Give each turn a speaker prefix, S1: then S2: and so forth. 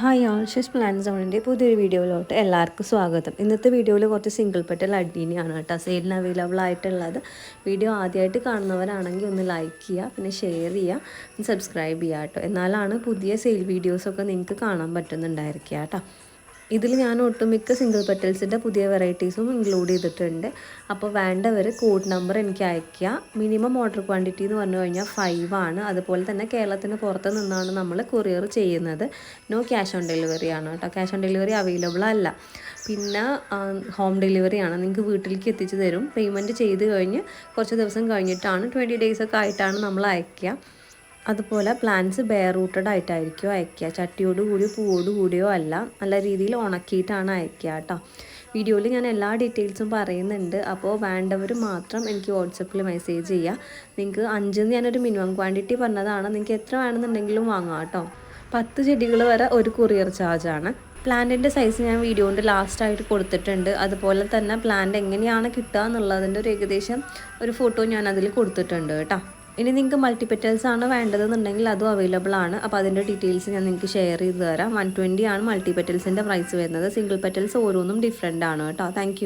S1: Hi all ഷെസ് plant സോണിൻ്റെ പുതിയൊരു വീഡിയോയിലോട്ട് എല്ലാവർക്കും സ്വാഗതം. ഇന്നത്തെ വീഡിയോയിൽ കുറച്ച് സിംഗിൾ പെറ്റൽ അഡീനിയാണ് കേട്ടോ സെയിലിന് അവൈലബിൾ ആയിട്ടുള്ളത്. വീഡിയോ ആദ്യമായിട്ട് കാണുന്നവരാണെങ്കിൽ ഒന്ന് ലൈക്ക് ചെയ്യുക, പിന്നെ ഷെയർ ചെയ്യുക, സബ്സ്ക്രൈബ് ചെയ്യുക കേട്ടോ. എന്നാലാണ് പുതിയ സെയിൽ വീഡിയോസൊക്കെ നിങ്ങൾക്ക് കാണാൻ പറ്റുന്നുണ്ടായിരിക്കുക കേട്ടോ. ഇതിൽ ഞാൻ ഒട്ടുമിക്ക സിംഗിൾ പെറ്റൽസിൻ്റെ പുതിയ വെറൈറ്റീസും ഇൻക്ലൂഡ് ചെയ്തിട്ടുണ്ട്. അപ്പോൾ വേണ്ടവർ കോഡ് നമ്പർ എനിക്ക് അയയ്ക്കുക. മിനിമം ഓർഡർ ക്വാണ്ടിറ്റി എന്ന് പറഞ്ഞു കഴിഞ്ഞാൽ 5 ആണ്. അതുപോലെ തന്നെ കേരളത്തിന് പുറത്ത് നിന്നാണ് നമ്മൾ കൊറിയർ ചെയ്യുന്നത്. നോ ക്യാഷ് ഓൺ ഡെലിവറി ആണ് കേട്ടോ. ക്യാഷ് ഓൺ ഡെലിവറി അവൈലബിൾ അല്ല. പിന്നെ ഹോം ഡെലിവറിയാണ്, നിങ്ങൾക്ക് വീട്ടിലേക്ക് എത്തിച്ച് തരും. പേയ്മെൻറ്റ് ചെയ്ത് കഴിഞ്ഞ് കുറച്ച് ദിവസം കഴിഞ്ഞിട്ടാണ് 20 ഡേയ്സൊക്കെ ആയിട്ടാണ് നമ്മൾ അയയ്ക്കുക. അതുപോലെ പ്ലാന്റ്സ് ബെയർ റൂട്ടഡ് ആയിട്ടായിരിക്കും അയയ്ക്കുക. ചട്ടിയോട് കൂടി പൂവോട് കൂടിയോ അല്ല, നല്ല രീതിയിൽ ഉണക്കിയിട്ടാണ് അയയ്ക്കുക കേട്ടോ. വീഡിയോയിൽ ഞാൻ എല്ലാ ഡീറ്റെയിൽസും പറയുന്നുണ്ട്. അപ്പോൾ വേണ്ടവർ മാത്രം എനിക്ക് വാട്സപ്പിൽ മെസ്സേജ് ചെയ്യുക. നിങ്ങൾക്ക് 5 ഞാനൊരു മിനിമം ക്വാണ്ടിറ്റി പറഞ്ഞതാണ്. നിങ്ങൾക്ക് എത്ര വേണമെന്നുണ്ടെങ്കിലും വാങ്ങാം കേട്ടോ. 10 ചെടികൾ വരെ ഒരു കൊറിയർ ചാർജാണ്. പ്ലാന്റിൻ്റെ സൈസ് ഞാൻ വീഡിയോൻ്റെ ലാസ്റ്റായിട്ട് കൊടുത്തിട്ടുണ്ട്. അതുപോലെ തന്നെ പ്ലാന്റ് എങ്ങനെയാണ് കിട്ടുക എന്നുള്ളതിൻ്റെ ഒരു ഏകദേശം ഒരു ഫോട്ടോ ഞാൻ അതിൽ കൊടുത്തിട്ടുണ്ട് കേട്ടോ. ഇനി നിങ്ങൾക്ക് മൾട്ടിപെറ്റൽസ് ആണ് വേണ്ടതെന്നുണ്ടെങ്കിൽ അതും അവൈലബിൾ ആണ്. അപ്പോൾ അതിൻ്റെ ഡീറ്റെയിൽസ് ഞാൻ നിങ്ങൾക്ക് ഷെയർ ചെയ്ത് തരാം. 120 ആണ് മൾട്ടിപെറ്റൽസിൻ്റെ പ്രൈസ് വരുന്നത്. സിംഗിൾ പെറ്റൽസ് ഓരോന്നും ഡിഫറെൻ്റ് ആണ് കേട്ടോ. താങ്ക്